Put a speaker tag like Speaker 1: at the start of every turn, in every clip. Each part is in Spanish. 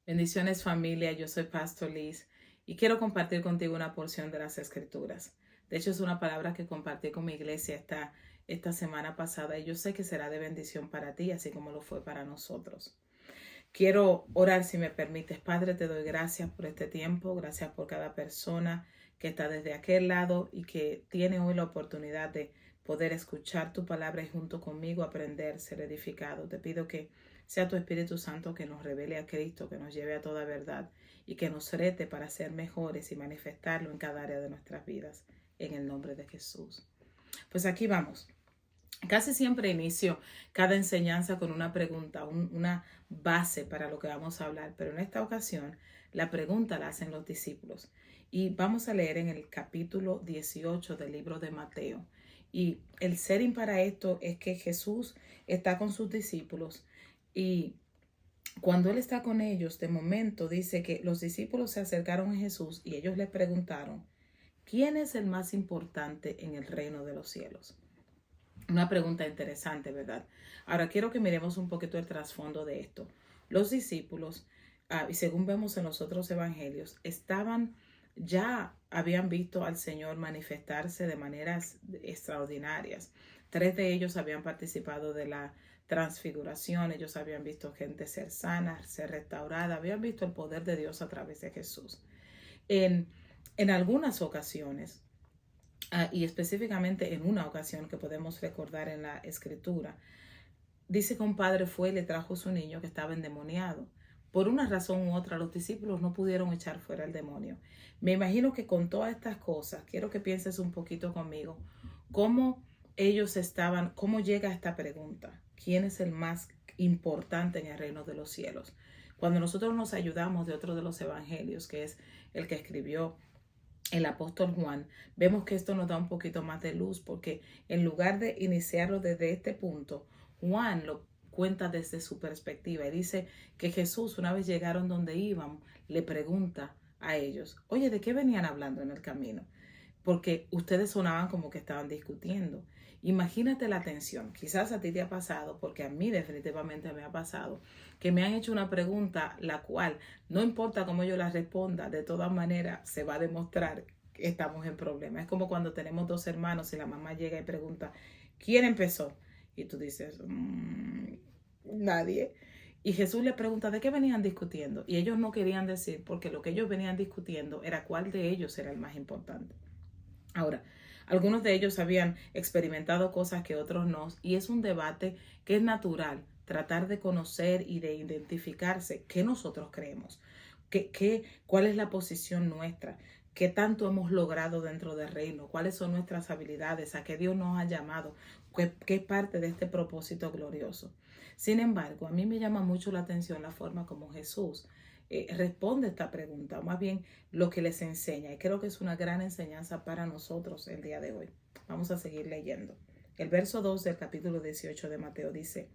Speaker 1: Bendiciones familia, yo soy Pastor Liz y quiero compartir contigo una porción de las Escrituras. De hecho, es una palabra que compartí con mi iglesia esta semana pasada y yo sé que será de bendición para ti, así como lo fue para nosotros. Quiero orar si me permites. Padre, te doy gracias por este tiempo, gracias por cada persona que está desde aquel lado y que tiene hoy la oportunidad de poder escuchar tu palabra y junto conmigo aprender, ser edificado. Te pido que sea tu Espíritu Santo que nos revele a Cristo, que nos lleve a toda verdad y que nos rete para ser mejores y manifestarlo en cada área de nuestras vidas. En el nombre de Jesús. Pues aquí vamos. Casi siempre inicio cada enseñanza con una pregunta, una base para lo que vamos a hablar, pero en esta ocasión la pregunta la hacen los discípulos. Y vamos a leer en el capítulo 18 del libro de Mateo. Y el setting para esto es que Jesús está con sus discípulos y cuando Él está con ellos, de momento dice que los discípulos se acercaron a Jesús y ellos le preguntaron, ¿quién es el más importante en el reino de los cielos? Una pregunta interesante, ¿verdad? Ahora quiero que miremos un poquito el trasfondo de esto. Los discípulos, y según vemos en los otros evangelios, ya habían visto al Señor manifestarse de maneras extraordinarias. 3 de ellos habían participado de la transfiguración, ellos habían visto gente ser sana, ser restaurada, habían visto el poder de Dios a través de Jesús. En, en algunas ocasiones, y específicamente en una ocasión que podemos recordar en la escritura, dice que un padre fue y le trajo a su niño que estaba endemoniado. Por una razón u otra, los discípulos no pudieron echar fuera el demonio. Me imagino que con todas estas cosas, quiero que pienses un poquito conmigo, cómo ellos estaban, cómo llega esta pregunta, ¿quién es el más importante en el reino de los cielos? Cuando nosotros nos ayudamos de otro de los evangelios, que es el que escribió el apóstol Juan, vemos que esto nos da un poquito más de luz porque en lugar de iniciarlo desde este punto, Juan lo cuenta desde su perspectiva y dice que Jesús, una vez llegaron donde iban, le pregunta a ellos, oye, ¿de qué venían hablando en el camino? Porque ustedes sonaban como que estaban discutiendo. Imagínate la tensión. Quizás a ti te ha pasado, porque a mí definitivamente me ha pasado, que me han hecho una pregunta la cual, no importa cómo yo la responda, de todas maneras se va a demostrar que estamos en problemas. Es como cuando tenemos 2 hermanos y la mamá llega y pregunta, ¿quién empezó? Y tú dices, nadie. Y Jesús le pregunta, ¿de qué venían discutiendo? Y ellos no querían decir, porque lo que ellos venían discutiendo era cuál de ellos era el más importante. Ahora, algunos de ellos habían experimentado cosas que otros no, y es un debate que es natural, tratar de conocer y de identificarse qué nosotros creemos, cuál es la posición nuestra, qué tanto hemos logrado dentro del reino, cuáles son nuestras habilidades, a qué Dios nos ha llamado, qué parte de este propósito glorioso. Sin embargo, a mí me llama mucho la atención la forma como Jesús responde esta pregunta, o más bien lo que les enseña. Y creo que es una gran enseñanza para nosotros el día de hoy. Vamos a seguir leyendo. El verso 2 del capítulo 18 de Mateo dice,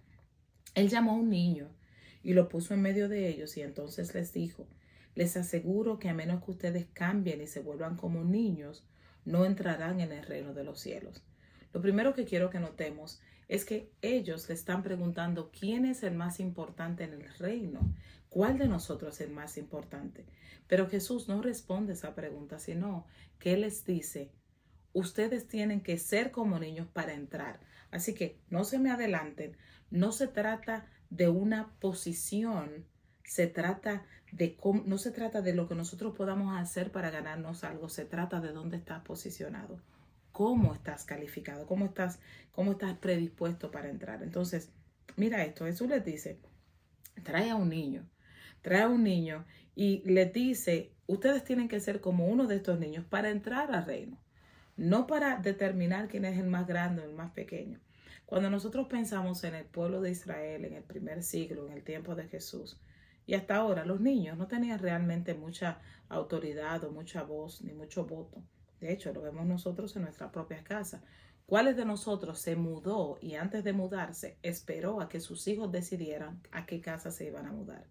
Speaker 1: Él llamó a un niño y lo puso en medio de ellos y entonces les dijo, les aseguro que a menos que ustedes cambien y se vuelvan como niños, no entrarán en el reino de los cielos. Lo primero que quiero que notemos es que ellos le están preguntando quién es el más importante en el reino, cuál de nosotros es el más importante. Pero Jesús no responde esa pregunta, sino que Él les dice, ustedes tienen que ser como niños para entrar. Así que no se me adelanten, no se trata de una posición, no se trata de lo que nosotros podamos hacer para ganarnos algo, se trata de dónde estás posicionado, cómo estás calificado, cómo estás predispuesto para entrar. Entonces, mira esto, Jesús les dice, trae a un niño, trae a un niño y les dice, ustedes tienen que ser como uno de estos niños para entrar al reino, no para determinar quién es el más grande o el más pequeño. Cuando nosotros pensamos en el pueblo de Israel, en el primer siglo, en el tiempo de Jesús, y hasta ahora los niños no tenían realmente mucha autoridad o mucha voz ni mucho voto. De hecho, lo vemos nosotros en nuestras propias casas. ¿Cuáles de nosotros se mudó y antes de mudarse esperó a que sus hijos decidieran a qué casa se iban a mudar?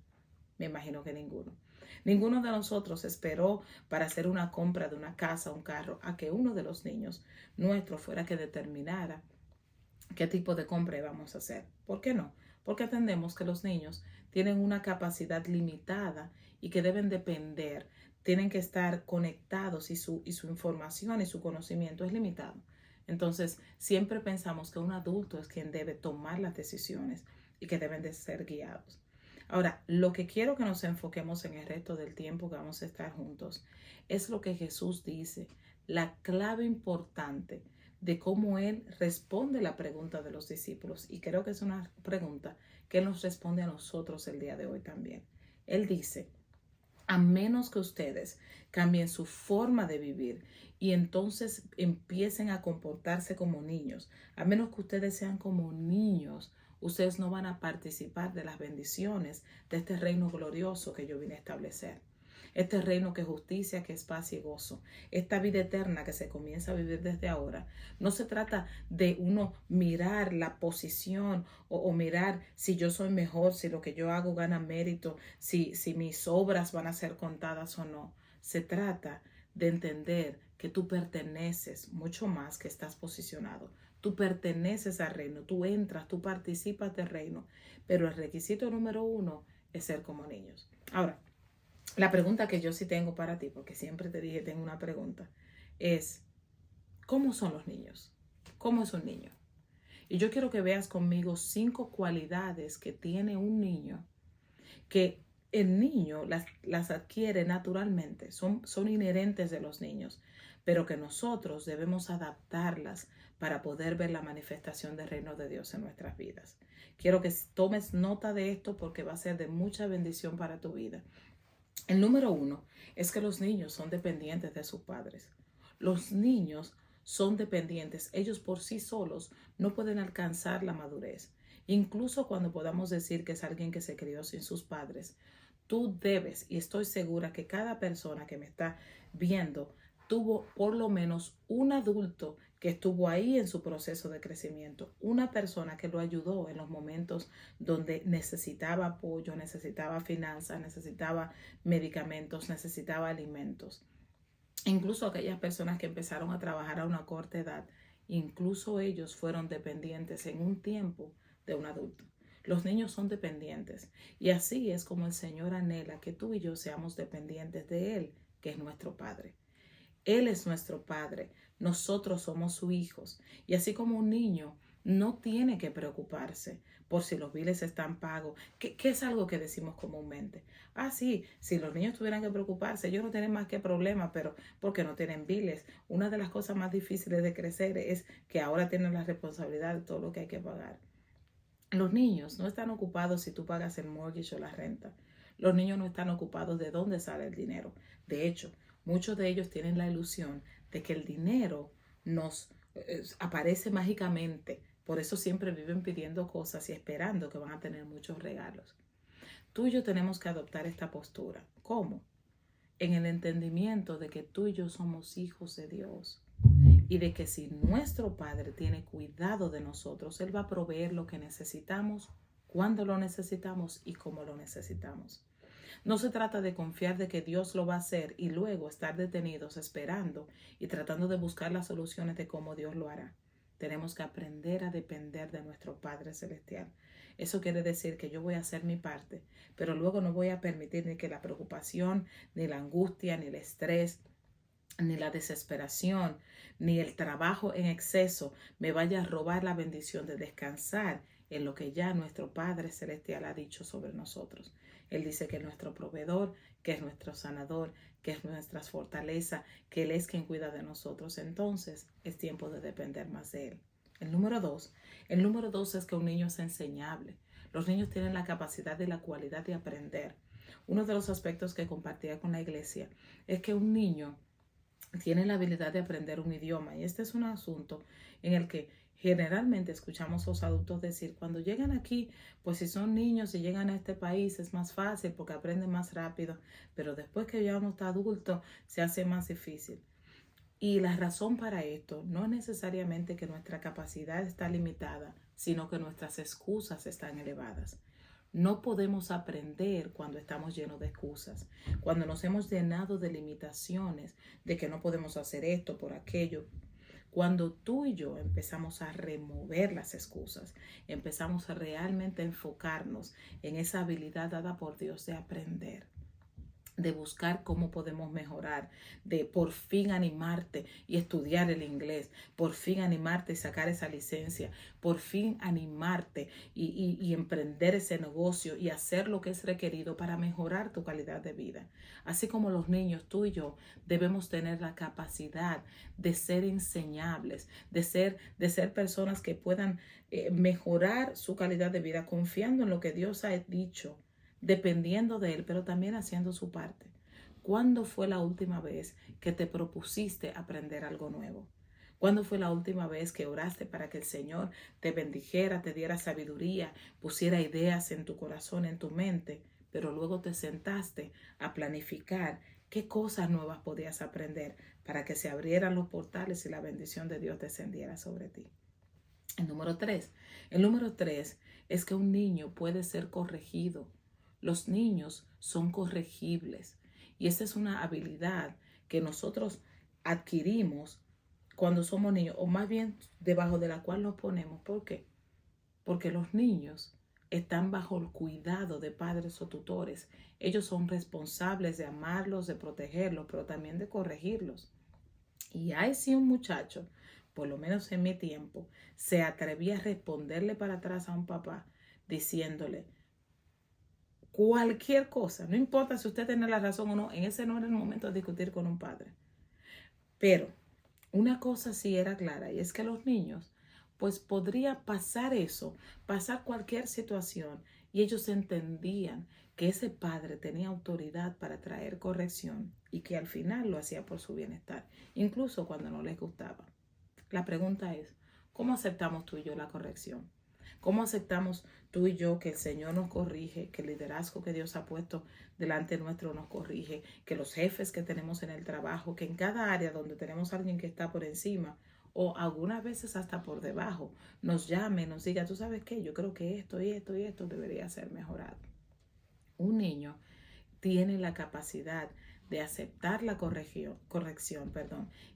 Speaker 1: Me imagino que ninguno. Ninguno de nosotros esperó para hacer una compra de una casa o un carro a que uno de los niños nuestros fuera que determinara qué tipo de compra íbamos a hacer. ¿Por qué no? porque entendemos que los niños tienen una capacidad limitada y que deben depender, tienen que estar conectados y su información y su conocimiento es limitado. Entonces, siempre pensamos que un adulto es quien debe tomar las decisiones y que deben de ser guiados. Ahora, lo que quiero que nos enfoquemos en el resto del tiempo que vamos a estar juntos es lo que Jesús dice, la clave importante de cómo Él responde la pregunta de los discípulos. Y creo que es una pregunta que Él nos responde a nosotros el día de hoy también. Él dice, a menos que ustedes cambien su forma de vivir y entonces empiecen a comportarse como niños, a menos que ustedes sean como niños, ustedes no van a participar de las bendiciones de este reino glorioso que yo vine a establecer. Este reino que es justicia, que es paz y gozo. Esta vida eterna que se comienza a vivir desde ahora. No se trata de uno mirar la posición o mirar si yo soy mejor, si lo que yo hago gana mérito, si mis obras van a ser contadas o no. Se trata de entender que tú perteneces mucho más que estás posicionado. Tú perteneces al reino, tú entras, tú participas del reino, pero el requisito número 1 es ser como niños. Ahora, la pregunta que yo sí tengo para ti, porque siempre te dije tengo una pregunta, es ¿cómo son los niños? ¿Cómo es un niño? Y yo quiero que veas conmigo 5 cualidades que tiene un niño, que el niño las adquiere naturalmente, son inherentes de los niños, pero que nosotros debemos adaptarlas para poder ver la manifestación del reino de Dios en nuestras vidas. Quiero que tomes nota de esto porque va a ser de mucha bendición para tu vida. El número 1 es que los niños son dependientes de sus padres. Los niños son dependientes. Ellos por sí solos no pueden alcanzar la madurez. Incluso cuando podamos decir que es alguien que se crió sin sus padres, tú debes, y estoy segura que cada persona que me está viendo tuvo por lo menos un adulto que estuvo ahí en su proceso de crecimiento, una persona que lo ayudó en los momentos donde necesitaba apoyo, necesitaba finanzas, necesitaba medicamentos, necesitaba alimentos. Incluso aquellas personas que empezaron a trabajar a una corta edad, incluso ellos fueron dependientes en un tiempo de un adulto. Los niños son dependientes y así es como el Señor anhela que tú y yo seamos dependientes de Él, que es nuestro Padre. Él es nuestro Padre, nosotros somos sus hijos. Y así como un niño no tiene que preocuparse por si los biles están pagos, que es algo que decimos comúnmente. Ah, sí, si los niños tuvieran que preocuparse, ellos no tienen más que problemas, pero porque no tienen biles. Una de las cosas más difíciles de crecer es que ahora tienen la responsabilidad de todo lo que hay que pagar. Los niños no están ocupados si tú pagas el mortgage o la renta. Los niños no están ocupados de dónde sale el dinero. De hecho, muchos de ellos tienen la ilusión de que el dinero nos aparece mágicamente. Por eso siempre viven pidiendo cosas y esperando que van a tener muchos regalos. Tú y yo tenemos que adoptar esta postura. ¿Cómo? En el entendimiento de que tú y yo somos hijos de Dios y de que si nuestro Padre tiene cuidado de nosotros, Él va a proveer lo que necesitamos, cuando lo necesitamos y cómo lo necesitamos. No se trata de confiar de que Dios lo va a hacer y luego estar detenidos esperando y tratando de buscar las soluciones de cómo Dios lo hará. Tenemos que aprender a depender de nuestro Padre Celestial. Eso quiere decir que yo voy a hacer mi parte, pero luego no voy a permitir ni que la preocupación, ni la angustia, ni el estrés, ni la desesperación, ni el trabajo en exceso me vaya a robar la bendición de descansar en lo que ya nuestro Padre Celestial ha dicho sobre nosotros. Él dice que es nuestro proveedor, que es nuestro sanador, que es nuestra fortaleza, que Él es quien cuida de nosotros. Entonces es tiempo de depender más de Él. El número dos es que un niño es enseñable. Los niños tienen la capacidad y la cualidad de aprender. Uno de los aspectos que compartía con la iglesia es que un niño tiene la habilidad de aprender un idioma. Y este es un asunto en el que generalmente escuchamos a los adultos decir, cuando llegan aquí, pues si son niños y llegan a este país es más fácil porque aprenden más rápido, pero después que ya uno está adulto se hace más difícil. Y la razón para esto no es necesariamente que nuestra capacidad está limitada, sino que nuestras excusas están elevadas. No podemos aprender cuando estamos llenos de excusas, cuando nos hemos llenado de limitaciones, de que no podemos hacer esto por aquello. Cuando tú y yo empezamos a remover las excusas, empezamos a realmente enfocarnos en esa habilidad dada por Dios de aprender, de buscar cómo podemos mejorar, de por fin animarte y estudiar el inglés, por fin animarte y sacar esa licencia, por fin animarte y emprender ese negocio y hacer lo que es requerido para mejorar tu calidad de vida. Así como los niños, tú y yo debemos tener la capacidad de ser enseñables, de ser personas que puedan mejorar su calidad de vida confiando en lo que Dios ha dicho, dependiendo de Él, pero también haciendo su parte. ¿Cuándo fue la última vez que te propusiste aprender algo nuevo? ¿Cuándo fue la última vez que oraste para que el Señor te bendijera, te diera sabiduría, pusiera ideas en tu corazón, en tu mente, pero luego te sentaste a planificar qué cosas nuevas podías aprender para que se abrieran los portales y la bendición de Dios descendiera sobre ti? El número 3. El número 3 es que un niño puede ser corregido. Los niños son corregibles y esa es una habilidad que nosotros adquirimos cuando somos niños, o más bien debajo de la cual nos ponemos. ¿Por qué? Porque los niños están bajo el cuidado de padres o tutores. Ellos son responsables de amarlos, de protegerlos, pero también de corregirlos. Y hay si un muchacho, por lo menos en mi tiempo, se atrevía a responderle para atrás a un papá diciéndole cualquier cosa, no importa si usted tiene la razón o no, en ese no era el momento de discutir con un padre. Pero una cosa sí era clara, y es que los niños, pues podría pasar eso, pasar cualquier situación, y ellos entendían que ese padre tenía autoridad para traer corrección y que al final lo hacía por su bienestar, incluso cuando no les gustaba. La pregunta es, ¿cómo aceptamos tú y yo la corrección? ¿Cómo aceptamos tú y yo que el Señor nos corrige, que el liderazgo que Dios ha puesto delante nuestro nos corrige, que los jefes que tenemos en el trabajo, que en cada área donde tenemos a alguien que está por encima o algunas veces hasta por debajo, nos llame, nos diga, tú sabes qué, yo creo que esto y esto y esto debería ser mejorado? Un niño tiene la capacidad de aceptar la corrección,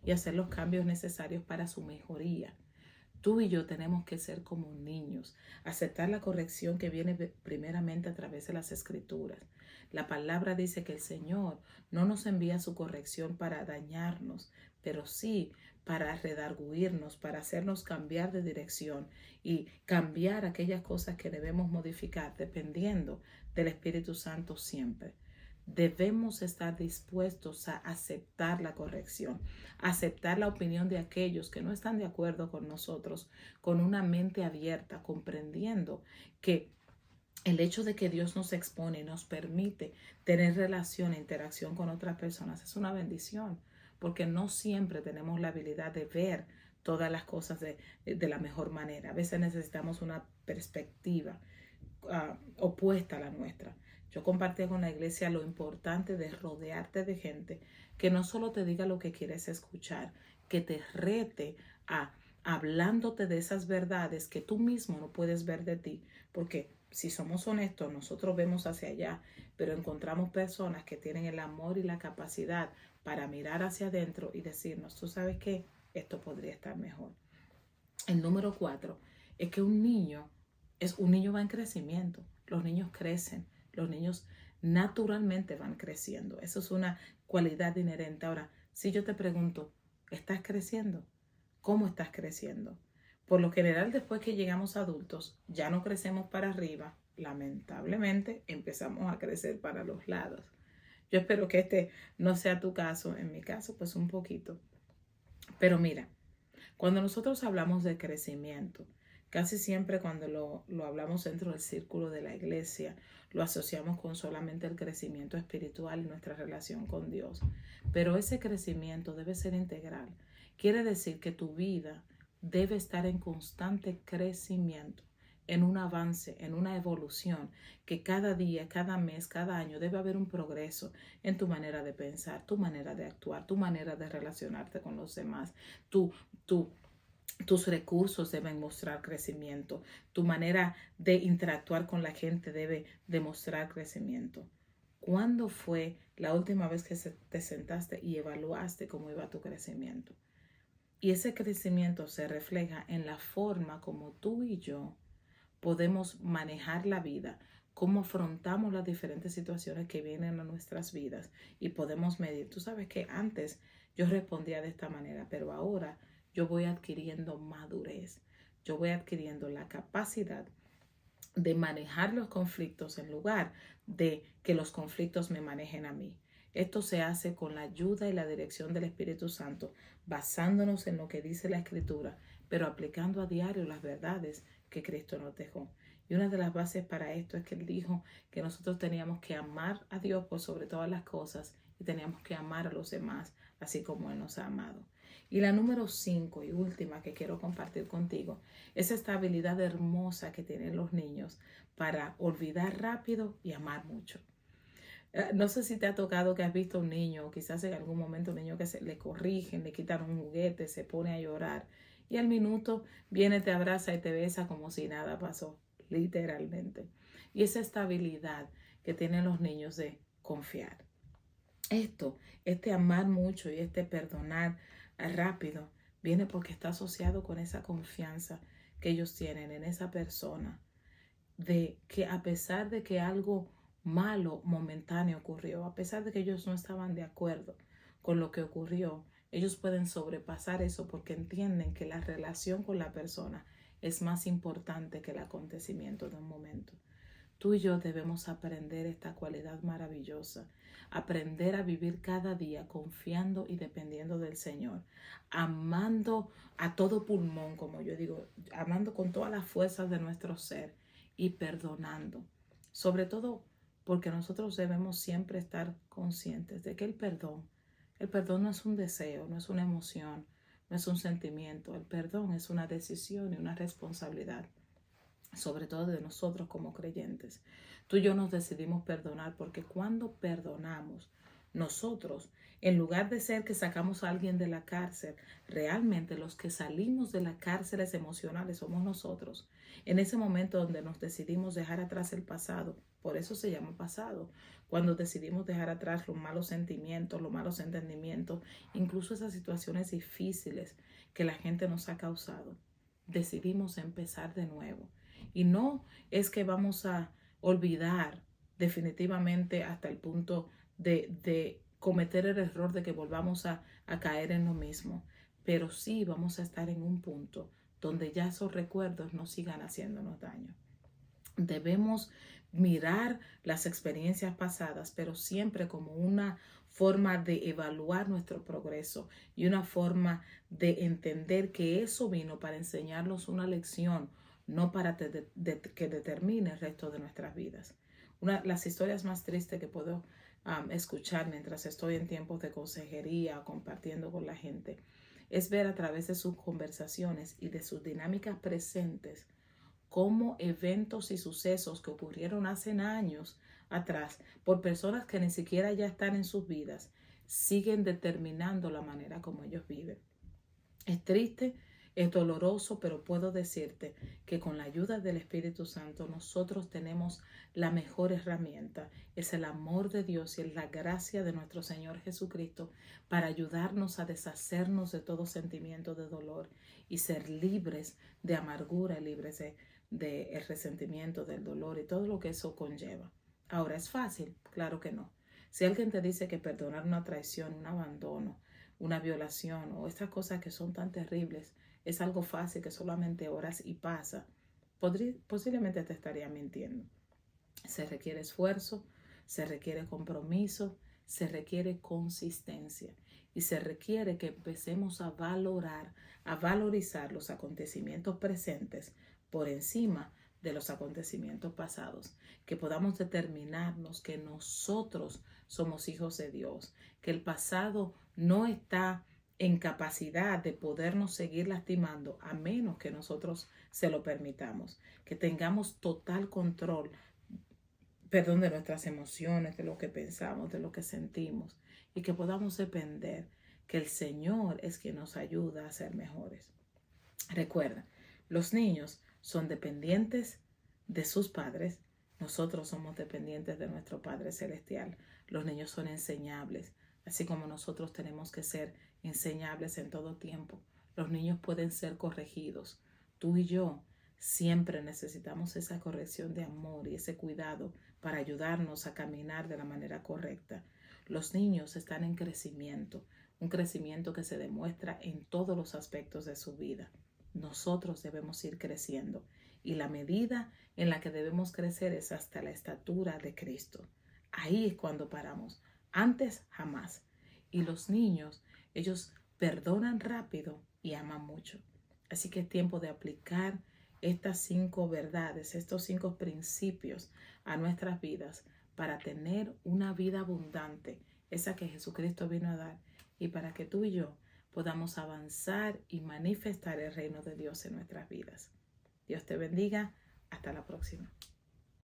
Speaker 1: y hacer los cambios necesarios para su mejoría. Tú y yo tenemos que ser como niños, aceptar la corrección que viene primeramente a través de las escrituras. La palabra dice que el Señor no nos envía su corrección para dañarnos, pero sí para redarguirnos, para hacernos cambiar de dirección y cambiar aquellas cosas que debemos modificar dependiendo del Espíritu Santo siempre. Debemos estar dispuestos a aceptar la corrección, aceptar la opinión de aquellos que no están de acuerdo con nosotros, con una mente abierta, comprendiendo que el hecho de que Dios nos expone y nos permite tener relación e interacción con otras personas es una bendición, porque no siempre tenemos la habilidad de ver todas las cosas de la mejor manera. A veces necesitamos una perspectiva opuesta a la nuestra. Yo compartí con la iglesia lo importante de rodearte de gente que no solo te diga lo que quieres escuchar, que te rete a hablándote de esas verdades que tú mismo no puedes ver de ti, porque si somos honestos, nosotros vemos hacia allá, pero encontramos personas que tienen el amor y la capacidad para mirar hacia adentro y decirnos, tú sabes que esto podría estar mejor. El número 4 es que un niño va en crecimiento. Los niños crecen, los niños naturalmente van creciendo. Eso es una cualidad inherente. Ahora, si yo te pregunto, ¿estás creciendo? ¿Cómo estás creciendo? Por lo general, después que llegamos adultos, ya no crecemos para arriba. Lamentablemente, empezamos a crecer para los lados. Yo espero que este no sea tu caso. En mi caso, pues un poquito. Pero mira, cuando nosotros hablamos de crecimiento, casi siempre cuando lo hablamos dentro del círculo de la iglesia, lo asociamos con solamente el crecimiento espiritual y nuestra relación con Dios. Pero ese crecimiento debe ser integral. Quiere decir que tu vida debe estar en constante crecimiento, en un avance, en una evolución, que cada día, cada mes, cada año debe haber un progreso en tu manera de pensar, tu manera de actuar, tu manera de relacionarte con los demás, tus recursos deben mostrar crecimiento, tu manera de interactuar con la gente debe demostrar crecimiento. ¿Cuándo fue la última vez que te sentaste y evaluaste cómo iba tu crecimiento? Y ese crecimiento se refleja en la forma como tú y yo podemos manejar la vida, cómo afrontamos las diferentes situaciones que vienen a nuestras vidas y podemos medir. Tú sabes que antes yo respondía de esta manera, pero ahora yo voy adquiriendo madurez, yo voy adquiriendo la capacidad de manejar los conflictos en lugar de que los conflictos me manejen a mí. Esto se hace con la ayuda y la dirección del Espíritu Santo, basándonos en lo que dice la Escritura, pero aplicando a diario las verdades que Cristo nos dejó. Y una de las bases para esto es que Él dijo que nosotros teníamos que amar a Dios por sobre todas las cosas y teníamos que amar a los demás, así como Él nos ha amado. Y la número 5 y última que quiero compartir contigo es esta habilidad hermosa que tienen los niños para olvidar rápido y amar mucho. No sé si te ha tocado que has visto un niño, o quizás en algún momento un niño que le corrigen, le quitan un juguete, se pone a llorar y al minuto viene, te abraza y te besa como si nada pasó, literalmente. Y esa estabilidad que tienen los niños de confiar. Este amar mucho y este perdonar rápido, viene porque está asociado con esa confianza que ellos tienen en esa persona, de que a pesar de que algo malo momentáneo ocurrió, a pesar de que ellos no estaban de acuerdo con lo que ocurrió, ellos pueden sobrepasar eso porque entienden que la relación con la persona es más importante que el acontecimiento de un momento. Tú y yo debemos aprender esta cualidad maravillosa, aprender a vivir cada día confiando y dependiendo del Señor, amando a todo pulmón, como yo digo, amando con todas las fuerzas de nuestro ser y perdonando. Sobre todo porque nosotros debemos siempre estar conscientes de que el perdón no es un deseo, no es una emoción, no es un sentimiento. El perdón es una decisión y una responsabilidad, sobre todo de nosotros como creyentes. Tú y yo nos decidimos perdonar porque cuando perdonamos, nosotros, en lugar de ser que sacamos a alguien de la cárcel, realmente los que salimos de las cárceles emocionales somos nosotros. En ese momento donde nos decidimos dejar atrás el pasado, por eso se llama pasado, cuando decidimos dejar atrás los malos sentimientos, los malos entendimientos, incluso esas situaciones difíciles que la gente nos ha causado, decidimos empezar de nuevo. Y no es que vamos a olvidar definitivamente hasta el punto de cometer el error de que volvamos a caer en lo mismo, pero sí vamos a estar en un punto donde ya esos recuerdos no sigan haciéndonos daño. Debemos mirar las experiencias pasadas, pero siempre como una forma de evaluar nuestro progreso y una forma de entender que eso vino para enseñarnos una lección, no para que determine el resto de nuestras vidas. Las historias más tristes que puedo escuchar mientras estoy en tiempos de consejería o compartiendo con la gente es ver a través de sus conversaciones y de sus dinámicas presentes cómo eventos y sucesos que ocurrieron hace años atrás por personas que ni siquiera ya están en sus vidas siguen determinando la manera como ellos viven. Es triste, es doloroso, pero puedo decirte que con la ayuda del Espíritu Santo nosotros tenemos la mejor herramienta. Es el amor de Dios y es la gracia de nuestro Señor Jesucristo para ayudarnos a deshacernos de todo sentimiento de dolor y ser libres de amargura, libres de el resentimiento, del dolor y todo lo que eso conlleva. Ahora, ¿es fácil? Claro que no. Si alguien te dice que perdonar una traición, un abandono, una violación o estas cosas que son tan terribles es algo fácil que solamente oras y pasa, posiblemente te estaría mintiendo. Se requiere esfuerzo, se requiere compromiso, se requiere consistencia y se requiere que empecemos a valorizar los acontecimientos presentes por encima de los acontecimientos pasados, que podamos determinarnos que nosotros somos hijos de Dios, que el pasado no está en capacidad de podernos seguir lastimando a menos que nosotros se lo permitamos, que tengamos total control, de nuestras emociones, de lo que pensamos, de lo que sentimos y que podamos depender que el Señor es quien nos ayuda a ser mejores. Recuerda, los niños son dependientes de sus padres, nosotros somos dependientes de nuestro Padre Celestial. Los niños son enseñables, así como nosotros tenemos que ser enseñables en todo tiempo. Los niños pueden ser corregidos. Tú y yo siempre necesitamos esa corrección de amor y ese cuidado para ayudarnos a caminar de la manera correcta. Los niños están en crecimiento, un crecimiento que se demuestra en todos los aspectos de su vida. Nosotros debemos ir creciendo y la medida en la que debemos crecer es hasta la estatura de Cristo. Ahí es cuando paramos. Antes, jamás. Y los niños, ellos perdonan rápido y aman mucho. Así que es tiempo de aplicar estas 5 verdades, estos 5 principios a nuestras vidas para tener una vida abundante, esa que Jesucristo vino a dar, y para que tú y yo podamos avanzar y manifestar el reino de Dios en nuestras vidas. Dios te bendiga. Hasta la próxima.